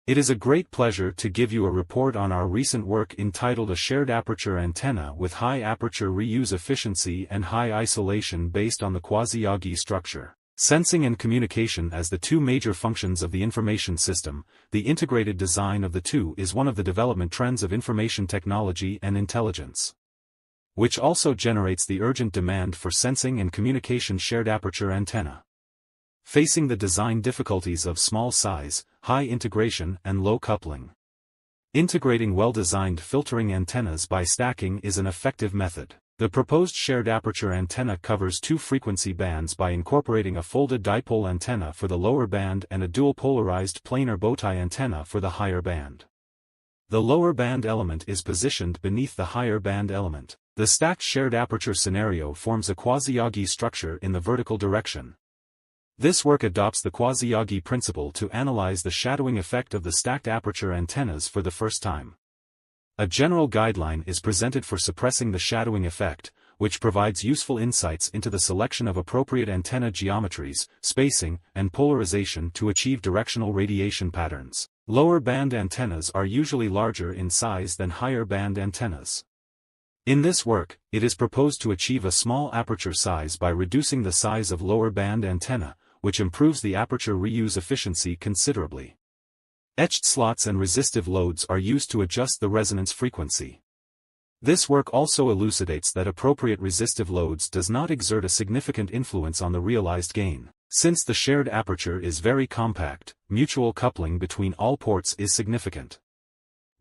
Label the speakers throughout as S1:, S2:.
S1: It is a great pleasure to give you a report on our recent work entitled A Shared Aperture Antenna with High Aperture Reuse Efficiency and High Isolation based on the Quasi-Yagi structure. Sensing and communication as the two major functions of the information system, the integrated design of the two is one of the development trends of information technology and intelligence, which also generates the urgent demand for sensing and communication shared aperture antenna. Facing the design difficulties of small size, high integration and low coupling, integrating well-designed filtering antennas by stacking is an effective method. The proposed shared aperture antenna covers two frequency bands by incorporating a folded dipole antenna for the lower band and a dual polarized planar bowtie antenna for the higher band. The lower band element is positioned beneath the higher band element. The stacked shared aperture scenario forms a Quasi-Yagi structure in the vertical direction. This work adopts the Quasi-Yagi principle to analyze the shadowing effect of the stacked aperture antennas for the first time. A general guideline is presented for suppressing the shadowing effect, which provides useful insights into the selection of appropriate antenna geometries, spacing, and polarization to achieve directional radiation patterns. Lower band antennas are usually larger in size than higher band antennas. In this work, it is proposed to achieve a small aperture size by reducing the size of lower band antenna, which improves the aperture reuse efficiency considerably. Etched slots and resistive loads are used to adjust the resonance frequency. This work also elucidates that appropriate resistive loads does not exert a significant influence on the realized gain. Since the shared aperture is very compact, mutual coupling between all ports is significant.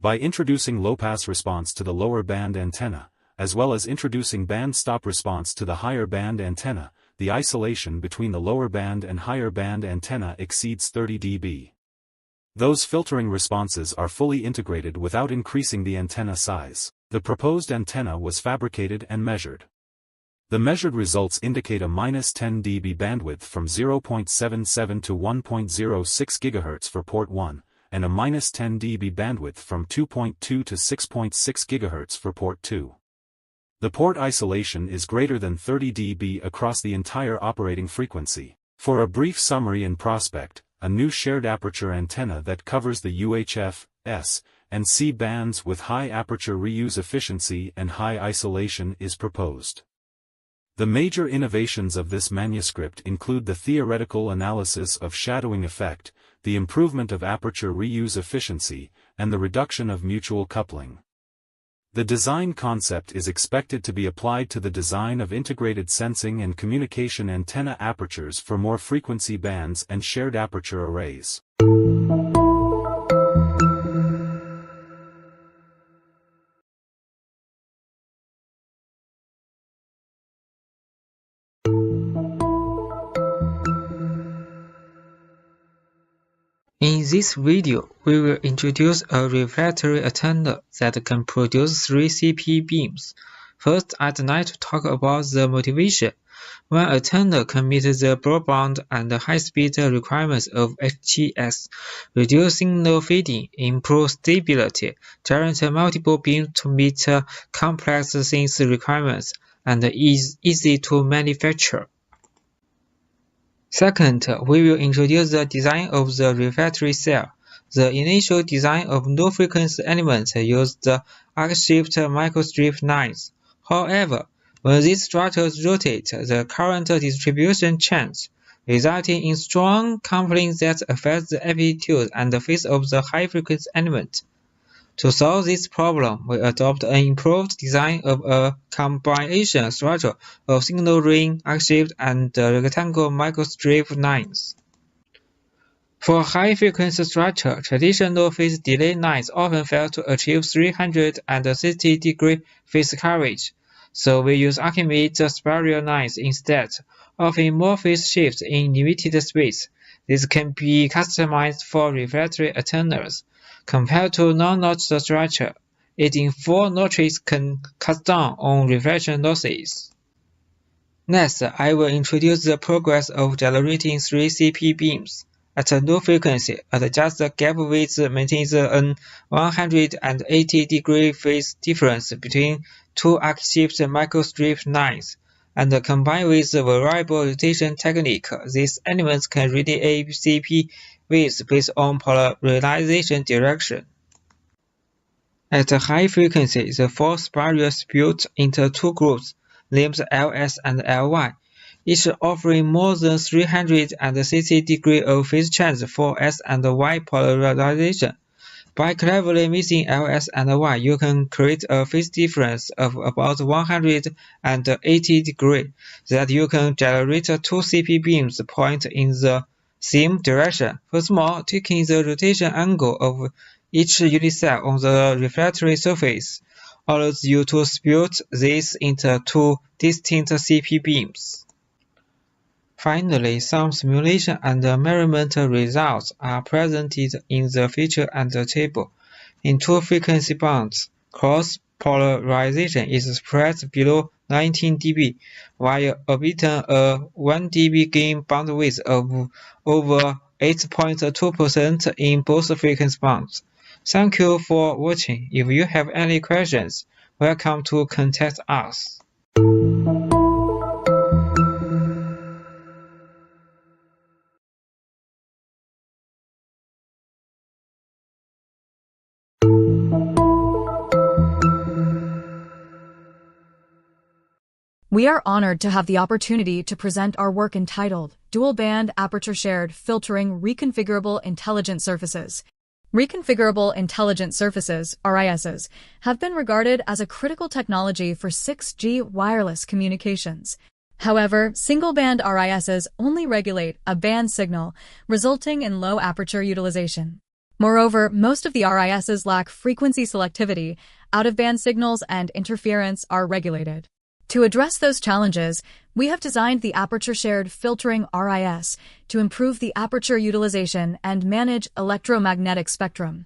S1: By introducing low-pass response to the lower band antenna, as well as introducing band stop response to the higher band antenna, the isolation between the lower band and higher band antenna exceeds 30 dB. Those filtering responses are fully integrated without increasing the antenna size. The proposed antenna was fabricated and measured. The measured results indicate a -10 dB bandwidth from 0.77 to 1.06 GHz for port 1, and a -10 dB bandwidth from 2.2 to 6.6 GHz for port 2. The port isolation is greater than 30 dB across the entire operating frequency. For a brief summary and prospect, a new shared aperture antenna that covers the UHF, S, and C bands with high aperture reuse efficiency and high isolation is proposed. The major innovations of this manuscript include the theoretical analysis of shadowing effect, the improvement of aperture reuse efficiency, and the reduction of mutual coupling. The design concept is expected to be applied to the design of integrated sensing and communication antenna apertures for more frequency bands and shared aperture arrays.
S2: In this video, we will introduce a reflectarray antenna that can produce 3 CP beams. First, I'd like to talk about the motivation. One antenna can meet the broadband and high-speed requirements of HTS, reduce signal fading, improve stability, generate multiple beams to meet complex scenes requirements, and is easy to manufacture. Second, we will introduce the design of the reflectarray cell. The initial design of low-frequency elements used the arc-shaped microstrip lines. However, when these structures rotate, the current distribution changes, resulting in strong coupling that affects the amplitude and phase of the high-frequency element. To solve this problem, we adopt an improved design of a combination structure of signal ring, arc-shaped, and rectangle microstrip lines. For high-frequency structure, traditional phase delay lines often fail to achieve 360-degree phase coverage, so we use Archimedes spiral lines instead, offering more phase shifts in limited space. This can be customized for reflectarray antennas. Compared to non-notched structure, it in 4 notches can cut down on reflection losses. Next, I will introduce the progress of generating 3 CP beams. At a low frequency, adjust the gap width maintains an 180-degree phase difference between 2 arc-shaped microstrip lines, and combined with the variable rotation technique, these elements can radiate CP width based on polarization direction. At a high frequency, the force barrier split into two groups, named Ls and Ly, each offering more than 360 degrees of phase change for S and Y polarization. By cleverly mixing Ls and Y, you can create a phase difference of about 180 degrees that you can generate two CP beams pointing in the same direction. Furthermore, taking the rotation angle of each unit cell on the reflectory surface allows you to split these into two distinct CP beams. Finally, some simulation and measurement results are presented in the feature and the table. In two frequency bands, cross-polarization is spread below 19 dB, while obtaining a 1 dB gain bandwidth of over 8.2% in both frequency bands. Thank you for watching. If you have any questions, welcome to contact us.
S3: We are honored to have the opportunity to present our work entitled Dual-Band Aperture-Shared Filtering Reconfigurable Intelligent Surfaces. Reconfigurable Intelligent Surfaces, RISs, have been regarded as a critical technology for 6G wireless communications. However, single-band RISs only regulate a band signal, resulting in low aperture utilization. Moreover, most of the RISs lack frequency selectivity, out-of-band signals and interference are regulated. To address those challenges, we have designed the Aperture-Shared Filtering RIS to improve the aperture utilization and manage electromagnetic spectrum.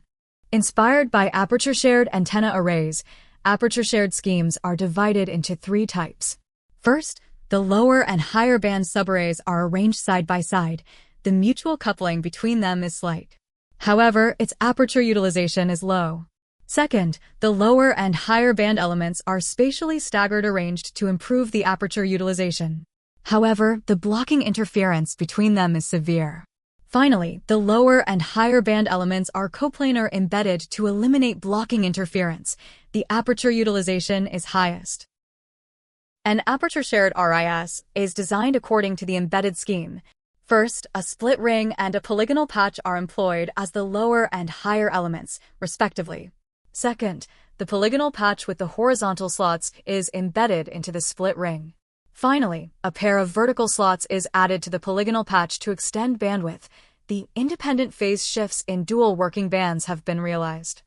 S3: Inspired by aperture-shared antenna arrays, aperture-shared schemes are divided into three types. First, the lower and higher band subarrays are arranged side by side. The mutual coupling between them is slight. However, its aperture utilization is low. Second, the lower and higher band elements are spatially staggered arranged to improve the aperture utilization. However, the blocking interference between them is severe. Finally, the lower and higher band elements are coplanar embedded to eliminate blocking interference. The aperture utilization is highest. An aperture-shared RIS is designed according to the embedded scheme. First, a split ring and a polygonal patch are employed as the lower and higher elements, respectively. Second, the polygonal patch with the horizontal slots is embedded into the split ring. Finally, a pair of vertical slots is added to the polygonal patch to extend bandwidth. The independent phase shifts in dual working bands have been realized.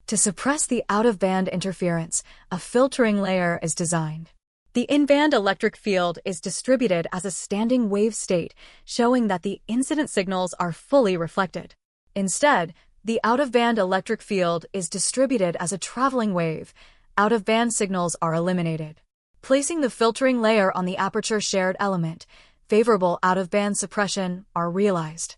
S3: To suppress the out-of-band interference, a filtering layer is designed. The in-band electric field is distributed as a standing wave state, showing that the incident signals are fully reflected. Instead, the out-of-band electric field is distributed as a traveling wave. Out-of-band signals are eliminated. Placing the filtering layer on the aperture-shared element, favorable out-of-band suppression are realized.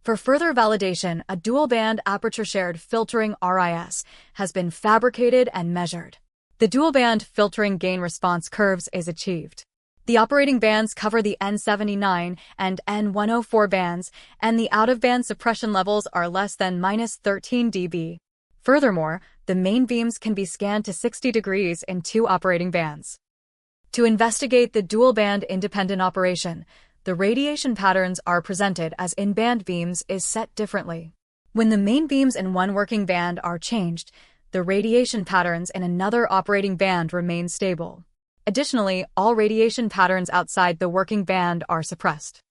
S3: For further validation, a dual-band aperture-shared filtering RIS has been fabricated and measured. The dual-band filtering gain response curves is achieved. The operating bands cover the N79 and N104 bands, and the out-of-band suppression levels are less than -13 dB. Furthermore, the main beams can be scanned to 60 degrees in two operating bands. To investigate the dual-band independent operation, the radiation patterns are presented as in-band beams is set differently. When the main beams in one working band are changed, the radiation patterns in another operating band remain stable. Additionally, all radiation patterns outside the working band are suppressed.